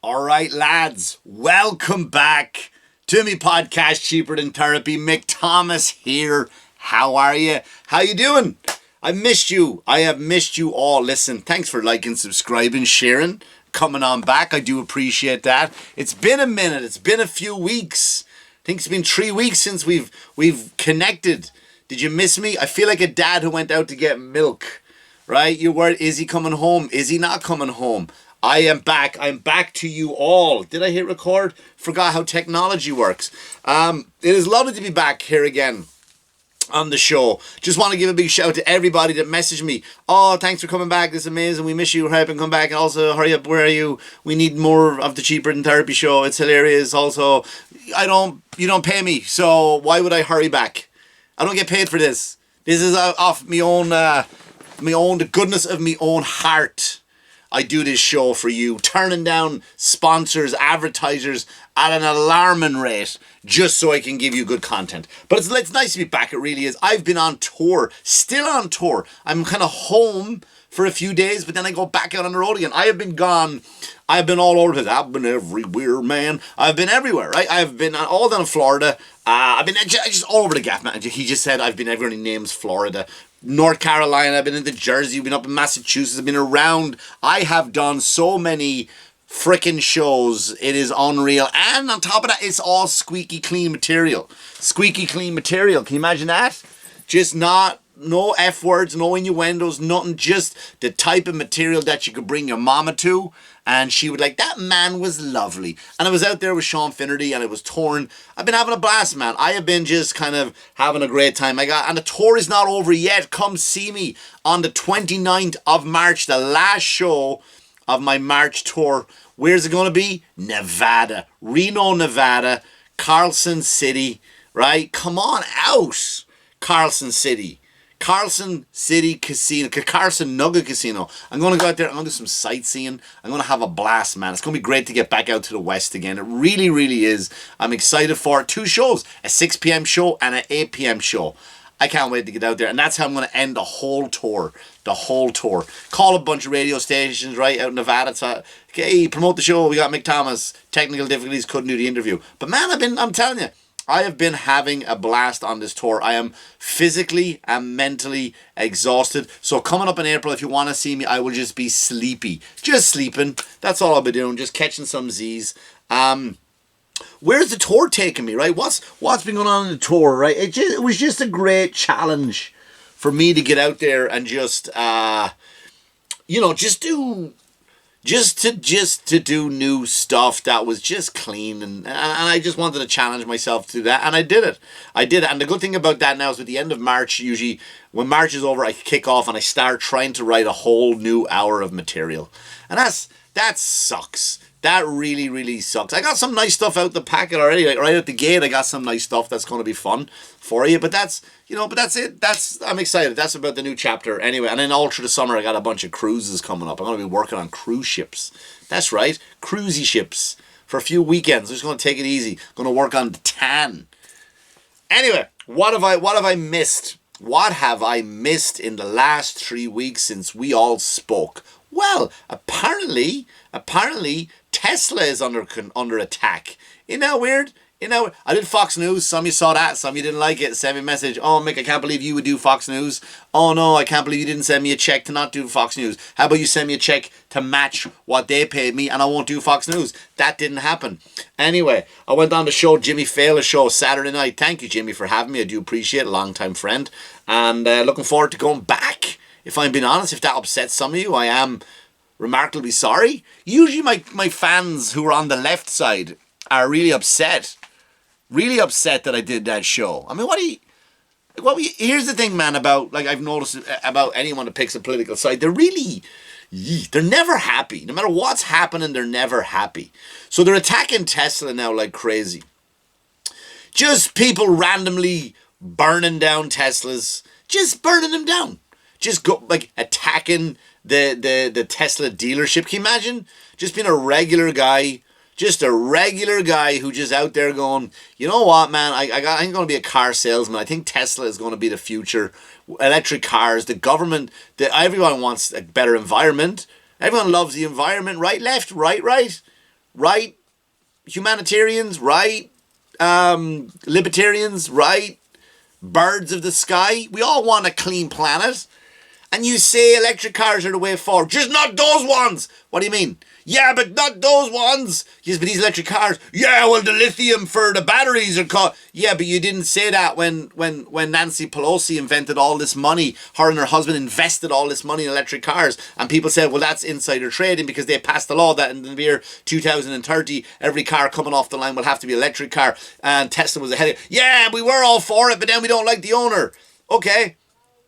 All right, lads, welcome back to me podcast Cheaper Than Therapy. Mick Thomas here. How are you? How you doing? I missed you. I have missed you all. Listen, thanks for liking, subscribing, sharing, coming on back. I do appreciate that. It's been a minute. It's been a few weeks. I think it's been 3 weeks since we've connected. Did you miss me? I feel like a dad who went out to get milk. Right? You're worried, is he coming home? Is he not coming home? I am back. I'm back to you all. Did I hit record? Forgot how technology works. It is lovely to be back here again on the show. Just want to give a big shout out to everybody that messaged me. Oh, thanks for coming back. This is amazing. We miss you. Hurry up and come back. And also, hurry up. Where are you? We need more of the Cheaper Than Therapy show. It's hilarious. Also, you don't pay me. So why would I hurry back? I don't get paid for this. This is off the goodness of my own heart. I do this show for you, turning down sponsors, advertisers at an alarming rate just so I can give you good content. But it's nice to be back, it really is. I've been on tour, still on tour. I'm kind of home for a few days, but then I go back out on the road again. I have been gone. I've been all over the place. I've been everywhere, man. I've been everywhere, right? I've been all down in Florida. I've been just all over the gap, man. He just said I've been everywhere. He names Florida. North Carolina, I've been into Jersey, I've been up in Massachusetts, I've been around. I have done so many freaking shows, it is unreal. And on top of that, it's all squeaky clean material. Squeaky clean material, can you imagine that? Just no F words, no innuendos, nothing, just the type of material that you could bring your mama to. And she would like, that man was lovely. And I was out there with Sean Finnerty and it was torn. I've been having a blast, man. I have been just kind of having a great time. And the tour is not over yet. Come see me on the 29th of March, the last show of my March tour. Where's it going to be? Nevada. Reno, Nevada. Carlson City, right? Come on out. Carlson City. Carlson City Casino, Carson Nugget Casino. I'm going to go out there, I'm going to do some sightseeing. I'm going to have a blast, man. It's going to be great to get back out to the West again. It really, really is. I'm excited for it. 2 shows, a 6 p.m. show and an 8 p.m. show. I can't wait to get out there. And that's how I'm going to end the whole tour. The whole tour. Call a bunch of radio stations, right, out in Nevada. So, okay, promote the show. We got Mick Thomas. Technical difficulties, couldn't do the interview. But man, I'm telling you, I have been having a blast on this tour. I am physically and mentally exhausted. So coming up in April, if you want to see me, I will just be sleepy. Just sleeping. That's all I'll be doing. Just catching some Z's. Where's the tour taking me, right? What's been going on in the tour, right? It was just a great challenge for me to get out there and just to do new stuff that was just clean, and I just wanted to challenge myself to do that, and I did it. And the good thing about that now is at the end of March, usually when March is over, I kick off and I start trying to write a whole new hour of material, and that sucks. That really, really sucks. I got some nice stuff out the packet already. Like right out the gate, I got some nice stuff that's going to be fun for you. But that's it. I'm excited. That's about the new chapter. Anyway, and then all through the summer, I got a bunch of cruises coming up. I'm going to be working on cruise ships. That's right. Cruisy ships for a few weekends. I'm just going to take it easy. Going to work on the tan. Anyway, what have I missed? What have I missed in the last 3 weeks since we all spoke? Well, apparently, Tesla is under attack. Isn't that weird? I did Fox News. Some of you saw that. Some of you didn't like it. Send me a message. Oh, Mick, I can't believe you would do Fox News. Oh, no, I can't believe you didn't send me a check to not do Fox News. How about you send me a check to match what they paid me and I won't do Fox News? That didn't happen. Anyway, I went on the show, Jimmy Fallon's show, Saturday night. Thank you, Jimmy, for having me. I do appreciate it. Long-time friend. And looking forward to going back. If I'm being honest, if that upsets some of you, I am remarkably sorry. Usually my fans who are on the left side are really upset that I did that show. I mean, here's the thing, man, about, like, I've noticed about anyone that picks a political side, they're never happy. No matter what's happening, they're never happy. So they're attacking Tesla now like crazy. Just people randomly burning down Teslas, just burning them down. Just go, like, attacking the Tesla dealership. Can you imagine just being a regular guy, who just out there going, you know what, man, I'm going to be a car salesman. I think Tesla is going to be the future. Electric cars, the government, everyone wants a better environment. Everyone loves the environment, right, left, right. right? Humanitarians, right? Libertarians, right? Birds of the sky. We all want a clean planet. And you say electric cars are the way forward. Just not those ones. What do you mean? Yeah, but not those ones. Yes, but these electric cars. Yeah, well, the lithium for the batteries are called. Yeah, but you didn't say that when Nancy Pelosi invented all this money. Her and her husband invested all this money in electric cars. And people said, well, that's insider trading because they passed the law that in the year 2030, every car coming off the line will have to be an electric car. And Tesla was ahead of it. Yeah, we were all for it, but then we don't like the owner. Okay,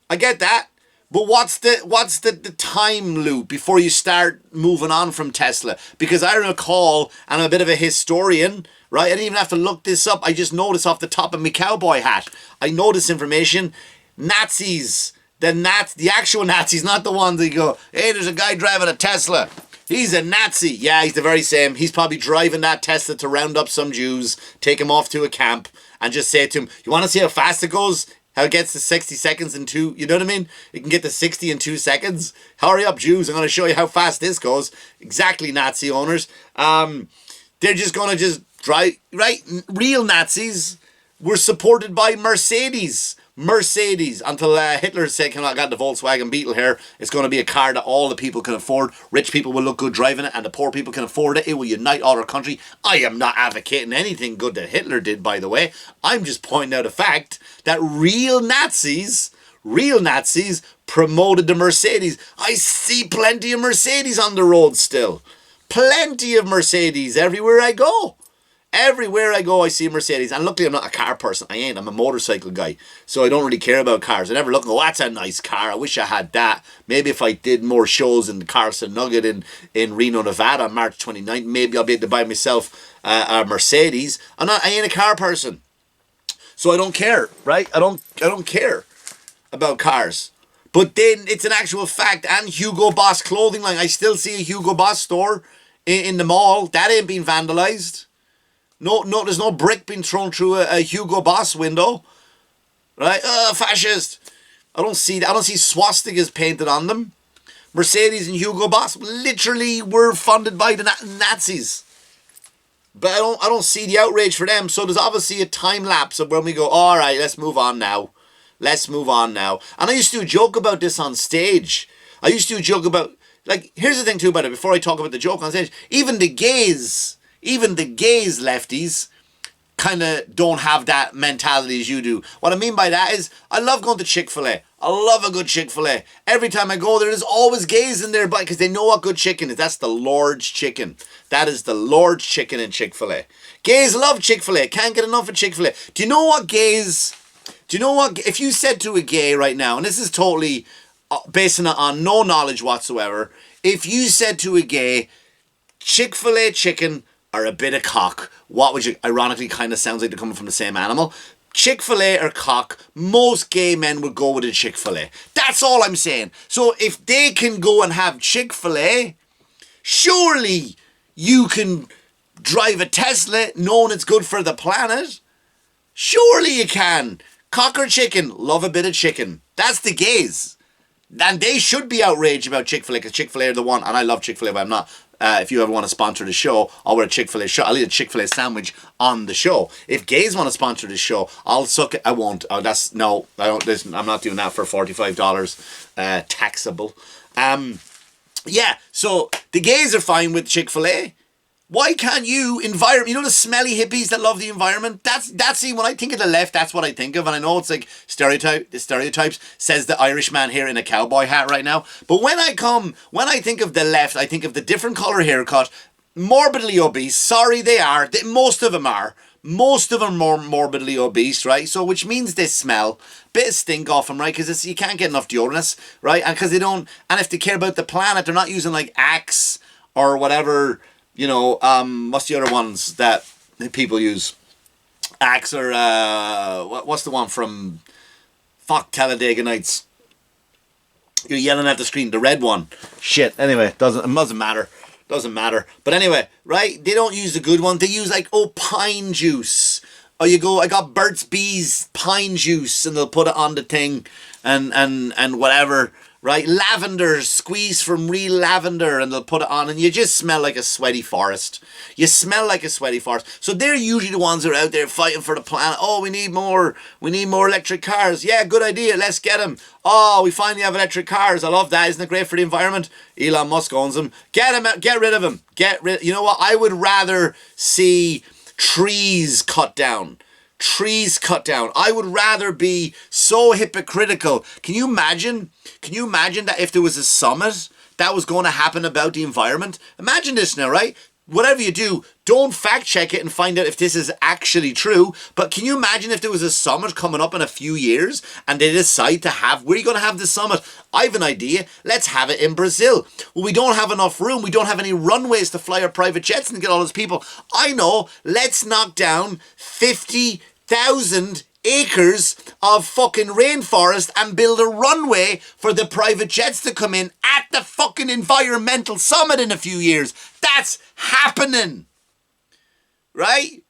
I get that. But what's the time loop before you start moving on from Tesla? Because I recall, and I'm a bit of a historian, right? I didn't even have to look this up. I just noticed off the top of my cowboy hat. I know this information. Nazis, the actual Nazis, not the ones that go, hey, there's a guy driving a Tesla. He's a Nazi. Yeah, he's the very same. He's probably driving that Tesla to round up some Jews, take them off to a camp, and just say to him, you want to see how fast it goes? How it gets to 60 seconds in two, you know what I mean? It can get to 60 in 2 seconds. Hurry up, Jews. I'm going to show you how fast this goes. Exactly, Nazi owners. They're just going to just drive, right? Real Nazis were supported by Mercedes. Until Hitler said, "Can I got the Volkswagen Beetle here? It's going to be a car that all the people can afford. Rich people will look good driving it, and the poor people can afford it. It will unite all our country." I am not advocating anything good that Hitler did, by the way. I'm just pointing out a fact that real Nazis promoted the Mercedes. I see plenty of Mercedes on the road still. Plenty of Mercedes everywhere I go. Everywhere I go, I see Mercedes. And luckily, I'm not a car person. I ain't. I'm a motorcycle guy. So I don't really care about cars. I never look and go, that's a nice car. I wish I had that. Maybe if I did more shows in the Carlson Nugget in Reno, Nevada on March 29th, maybe I'll be able to buy myself a Mercedes. I ain't a car person. So I don't care, right? I don't care about cars. But then it's an actual fact. And Hugo Boss clothing line. I still see a Hugo Boss store in the mall. That ain't been vandalized. No, there's no brick being thrown through a Hugo Boss window, right? Fascist. I don't see that. I don't see swastikas painted on them. Mercedes and Hugo Boss literally were funded by the Nazis, but I don't see the outrage for them. So there's obviously a time lapse of when we go, all right, let's move on now. And I used to joke about this on stage. I used to joke about, like, here's the thing too about it. Before I talk about the joke on stage, even the gays lefties kind of don't have that mentality as you do. What I mean by that is I love going to Chick-fil-A. I love a good Chick-fil-A. Every time I go there, there's always gays in there because they know what good chicken is. That's the Lord's chicken. That is the Lord's chicken in Chick-fil-A. Gays love Chick-fil-A. Can't get enough of Chick-fil-A. Do you know what, if you said to a gay right now, and this is totally based on no knowledge whatsoever, if you said to a gay, Chick-fil-A chicken or a bit of cock, what would you, ironically kind of sounds like they're coming from the same animal, Chick-fil-A or cock, most gay men would go with a Chick-fil-A. That's all I'm saying. So if they can go and have Chick-fil-A, surely you can drive a Tesla knowing it's good for the planet. Surely you can. Cock or chicken, love a bit of chicken. That's the gays. And they should be outraged about Chick-fil-A because Chick-fil-A are the one, and I love Chick-fil-A, but I'm not. If you ever want to sponsor the show, I'll wear a Chick-fil-A shirt. I'll eat a Chick-fil-A sandwich on the show. If gays want to sponsor the show, I'll suck it. I won't. I don't. Listen, I'm not doing that for $45 taxable. Yeah. So the gays are fine with Chick-fil-A. Why can't you you know the smelly hippies that love the environment? That's when I think of the left, that's what I think of. And I know it's like the stereotypes, says the Irishman here in a cowboy hat right now. But when I think of the left, I think of the different colour haircut, morbidly obese. Sorry, they are. Most of them are. Most of them are more morbidly obese, right? So, which means they smell. Bit of stink off them, right? Because you can't get enough deodorants, right? And because they don't, and if they care about the planet, they're not using like Axe or whatever. You know, what's the other ones that people use? Axe or, what's the one from, Talladega Nights? You're yelling at the screen, the red one. Shit, anyway, it doesn't matter. But anyway, right, they don't use the good one. They use like, pine juice. Or you go, I got Burt's Bees pine juice, and they'll put it on the thing, and whatever, right? Lavender, squeeze from real lavender, and they'll put it on, and you just smell like a sweaty forest. You smell like a sweaty forest. So they're usually the ones who are out there fighting for the planet. Oh, we need more electric cars. Yeah, good idea, let's get them. Oh, we finally have electric cars. I love that. Isn't it great for the environment? Elon Musk owns them. Get them out, get rid of them. You know what? I would rather see trees cut down. I would rather be so hypocritical. Can you imagine that if there was a summit that was going to happen about the environment? Imagine this now, right? Whatever you do, don't fact check it and find out if this is actually true. But can you imagine if there was a summit coming up in a few years and they decide to have, where are you going to have the summit? I have an idea. Let's have it in Brazil. Well, we don't have enough room. We don't have any runways to fly our private jets and get all those people. I know. Let's knock down 50,000 acres of fucking rainforest and build a runway for the private jets to come in at the fucking environmental summit in a few years. That's happening. Right?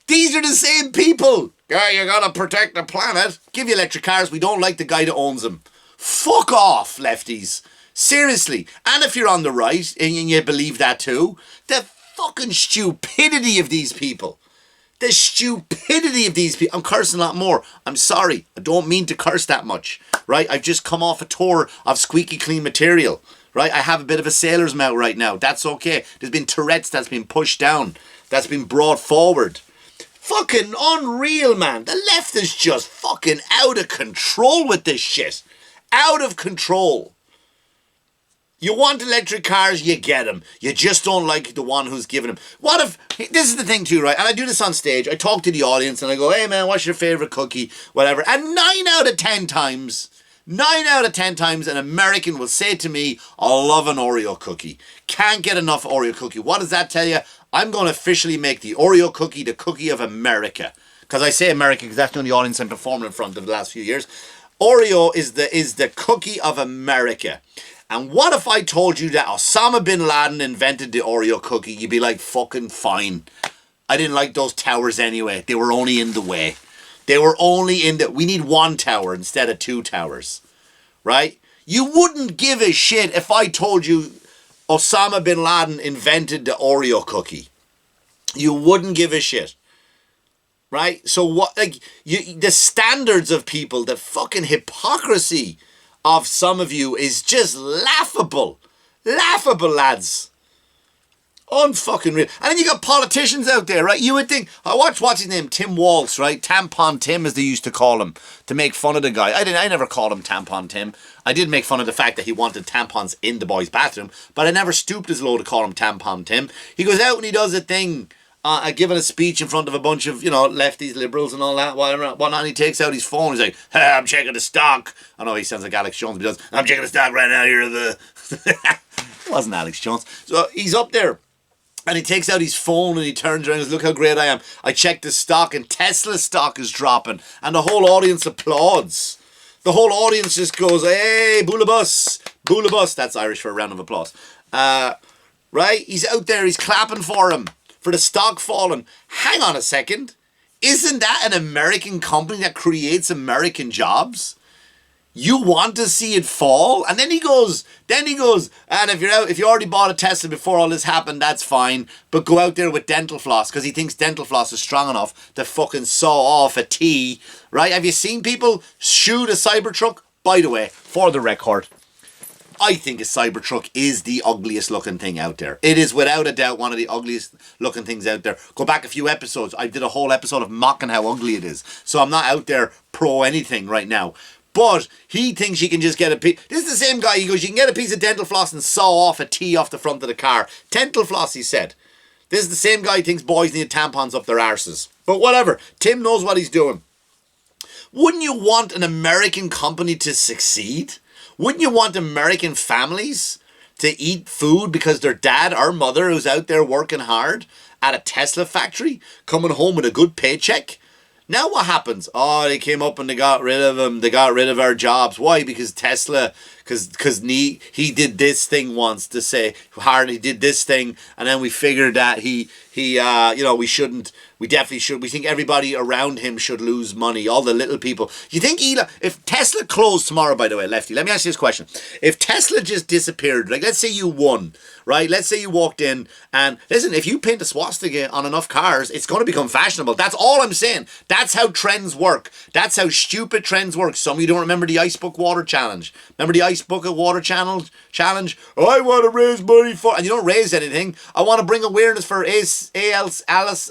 These are the same people. Yeah, you gotta protect the planet. Give you electric cars. We don't like the guy that owns them. Fuck off, lefties. Seriously. And if you're on the right and you believe that too, the fucking stupidity of these people. The stupidity of these people. I'm cursing a lot more. I'm sorry. I don't mean to curse that much. Right? I've just come off a tour of squeaky clean material. Right? I have a bit of a sailor's mouth right now. That's okay. There's been Tourette's that's been pushed down. That's been brought forward. Fucking unreal, man. The left is just fucking out of control with this shit. Out of control. You want electric cars, you get them. You just don't like the one who's giving them. What if, this is the thing too, right? And I do this on stage. I talk to the audience and I go, hey man, what's your favorite cookie? Whatever. And 9 out of 10 times, an American will say to me, I love an Oreo cookie. Can't get enough Oreo cookie. What does that tell you? I'm going to officially make the Oreo cookie the cookie of America. Because I say America because that's the only audience I'm performing in front of the last few years. Oreo is the cookie of America. And what if I told you that Osama bin Laden invented the Oreo cookie? You'd be like, fucking fine. I didn't like those towers anyway. They were only in the way. We need 1 tower instead of 2 towers. Right? You wouldn't give a shit if I told you Osama bin Laden invented the Oreo cookie. You wouldn't give a shit. Right? So what, like, the standards of people, the fucking hypocrisy of some of you is just laughable. Laughable, lads. Unfucking real. And then you got politicians out there, right? You would think, I watched, what's his name? Tim Waltz, right? Tampon Tim, as they used to call him, to make fun of the guy. I never called him Tampon Tim. I did make fun of the fact that he wanted tampons in the boys' bathroom, but I never stooped as low to call him Tampon Tim. He goes out and he does a thing, giving a speech in front of a bunch of, lefties, liberals and all that, whatnot, and he takes out his phone, he's like, hey, I'm checking the stock. I know he sounds like Alex Jones, but he does, I'm checking the stock right now here. It wasn't Alex Jones. So he's up there, and he takes out his phone, and he turns around and goes, look how great I am. I checked the stock, and Tesla stock is dropping, and the whole audience applauds. The whole audience just goes, hey, boolabus, boolabus. That's Irish for a round of applause. Right? He's out there, he's clapping for him. For the stock falling. Hang on a second. Isn't that an American company that creates American jobs? You want to see it fall? And then he goes, and if you already bought a Tesla before all this happened, that's fine. But go out there with dental floss, because he thinks dental floss is strong enough to fucking saw off a T. Right? Have you seen people shoot a Cybertruck? By the way, for the record, I think a Cybertruck is the ugliest looking thing out there. It is without a doubt one of the ugliest looking things out there. Go back a few episodes. I did a whole episode of mocking how ugly it is. So I'm not out there pro anything right now. But he thinks you can just get a piece. This is the same guy. He goes, you can get a piece of dental floss and saw off a T off the front of the car. Dental floss, he said. This is the same guy who thinks boys need tampons up their arses. But whatever. Tim knows what he's doing. Wouldn't you want an American company to succeed? Wouldn't you want American families to eat food because their dad or mother who's out there working hard at a Tesla factory, coming home with a good paycheck? Now what happens? Oh, they came up and they got rid of them. They got rid of our jobs. Why? Because Tesla because he did this thing once to say hard. He did this thing, and then we figured that he we shouldn't. We definitely should. We think everybody around him should lose money. All the little people. You think Elon? If Tesla closed tomorrow, by the way, Lefty, let me ask you this question: if Tesla just disappeared, like let's say you won, right? Let's say you walked in and listen, if you paint a swastika on enough cars, it's going to become fashionable. That's all I'm saying. That's how trends work. That's how stupid trends work. Some of you don't remember the Ice Bucket Water Challenge. Remember the Ice Bucket Water Challenge? I want to raise money for, and you don't raise anything. I want to bring awareness for Alice,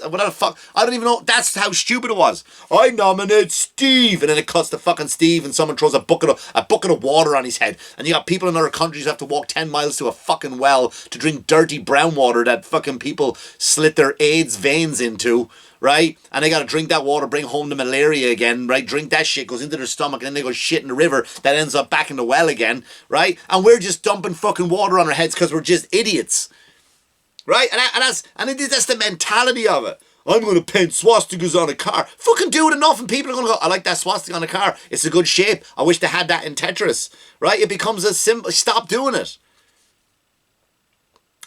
whatever the fuck. I don't even know. That's how stupid it was. I nominate Steve, and then it cuts to fucking Steve, and someone throws a bucket of water on his head, and you got people in other countries who have to walk 10 miles to a fucking well to drink dirty brown water that fucking people slit their AIDS veins into, right? And they got to drink that water, bring home the malaria again, right? Drink that shit, goes into their stomach, and then they go shit in the river that ends up back in the well again, right? And we're just dumping fucking water on our heads because we're just idiots, right? And that's the mentality of it. I'm going to paint swastikas on a car. Fucking do it enough and people are going to go, I like that swastika on a car. It's a good shape. I wish they had that in Tetris, right? It becomes a simple, stop doing it.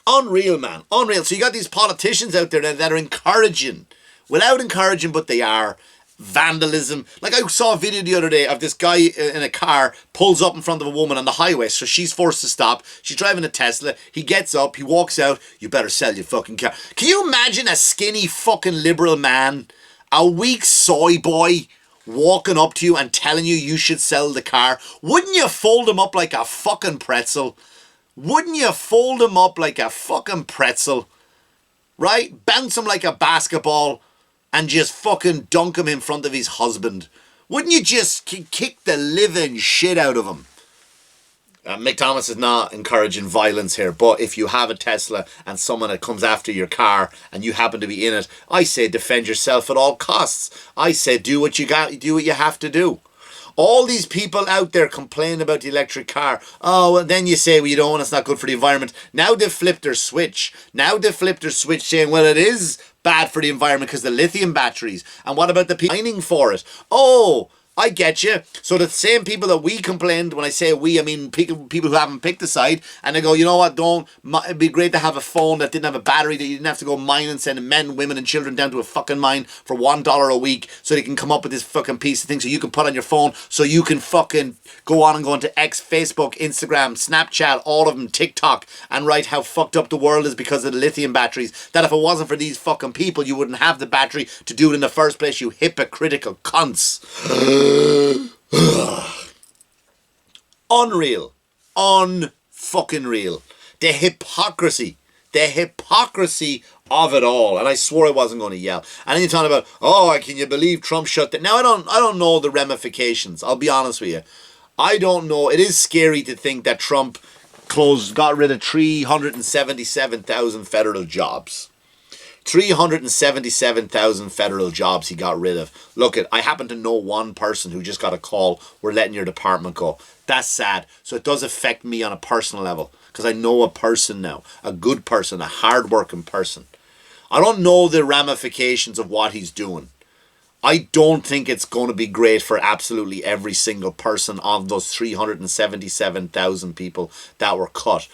Unreal, man. Unreal. So you got these politicians out there that are encouraging, without encouraging, but they are, vandalism. Like I saw a video the other day of this guy in a car pulls up in front of a woman on the highway, so she's forced to stop. She's driving a Tesla. He gets up, he walks out. You better sell your fucking car. Can you imagine a skinny fucking liberal man, a weak soy boy, walking up to you and telling you should sell the car? Wouldn't you fold him up like a fucking pretzel? Wouldn't you fold him up like a fucking pretzel? Right? Bounce him like a basketball and just fucking dunk him in front of his husband. Wouldn't you just kick the living shit out of him? Mick Thomas is not encouraging violence here, but if you have a Tesla and someone that comes after your car and you happen to be in it, I say defend yourself at all costs. I say do what you have to do. All these people out there complaining about the electric car. Oh, well, then you say, well, you don't want, it's not good for the environment. Now they've flipped their switch. Saying, well, it is bad for the environment because the lithium batteries. And what about the people mining for it? Oh, I get you. So the same people that we complained, when I say we, I mean people who haven't picked a side, and they go, you know what, it'd be great to have a phone that didn't have a battery, that you didn't have to go mine and send men, women and children down to a fucking mine for $1 a week so they can come up with this fucking piece of thing so you can put on your phone so you can fucking go on and go into X, Facebook, Instagram, Snapchat, all of them, TikTok, and write how fucked up the world is because of the lithium batteries. That if it wasn't for these fucking people, you wouldn't have the battery to do it in the first place, you hypocritical cunts. Unreal. Unfucking real. The hypocrisy of it all. And I swore I wasn't going to yell. And then you're talking about, oh, can you believe Trump shut that? Now I don't know the ramifications. I'll be honest with you. I don't know. It is scary to think that Trump got rid of 377,000 federal jobs. 377,000 federal jobs he got rid of. Look, I happen to know one person who just got a call, we're letting your department go. That's sad. So it does affect me on a personal level because I know a person now, a good person, a hard-working person. I don't know the ramifications of what he's doing. I don't think it's going to be great for absolutely every single person of those 377,000 people that were cut.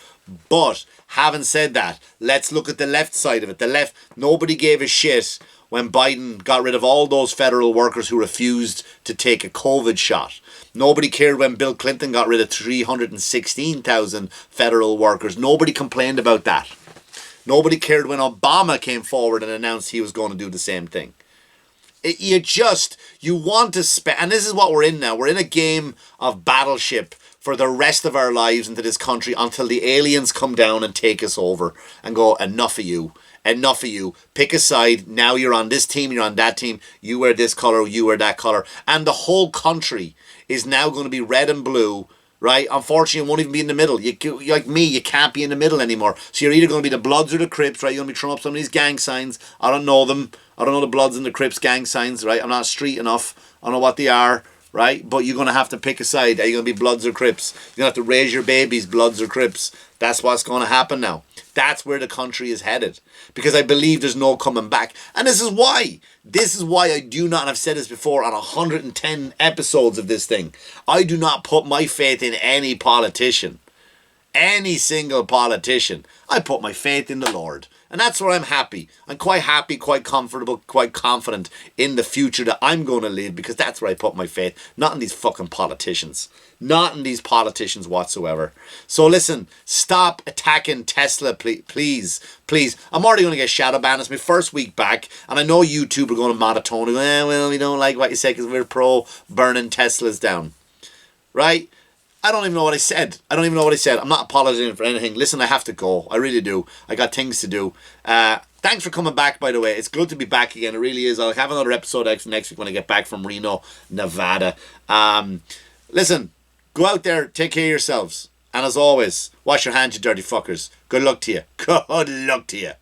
But having said that, let's look at the left side of it. The left, nobody gave a shit when Biden got rid of all those federal workers who refused to take a COVID shot. Nobody cared when Bill Clinton got rid of 316,000 federal workers. Nobody complained about that. Nobody cared when Obama came forward and announced he was going to do the same thing. You want to spend, and this is what we're in now. We're in a game of battleship for the rest of our lives into this country until the aliens come down and take us over and go, enough of you, pick a side, now you're on this team, you're on that team, you wear this colour, you wear that colour, and the whole country is now going to be red and blue, right? Unfortunately, it won't even be in the middle. Like me, you can't be in the middle anymore. So you're either going to be the Bloods or the Crips, right? You're going to be throwing up some of these gang signs. I don't know them. I don't know the Bloods and the Crips gang signs, right? I'm not street enough. I don't know what they are, right? But you're going to have to pick a side. Are you going to be Bloods or Crips? You're going to have to raise your babies Bloods or Crips. That's what's going to happen now. That's where the country is headed. Because I believe there's no coming back. And this is why. This is why I do not, and I've said this before on 110 episodes of this thing, I do not put my faith in any politician. Any single politician. I put my faith in the Lord. And that's where I'm happy. I'm quite happy, quite comfortable, quite confident in the future that I'm going to live, because that's where I put my faith. Not in these fucking politicians. Not in these politicians whatsoever. So listen, stop attacking Tesla, please. Please. I'm already going to get shadow banned. It's my first week back. And I know YouTube are going to monotone. Well, we don't like what you say because we're pro burning Teslas down. Right? I don't even know what I said. I'm not apologizing for anything. Listen, I have to go. I really do. I got things to do. Thanks for coming back, by the way. It's good to be back again. It really is. I'll have another episode next week when I get back from Reno, Nevada. Listen, go out there, take care of yourselves. And as always, wash your hands, you dirty fuckers. Good luck to you. Good luck to you.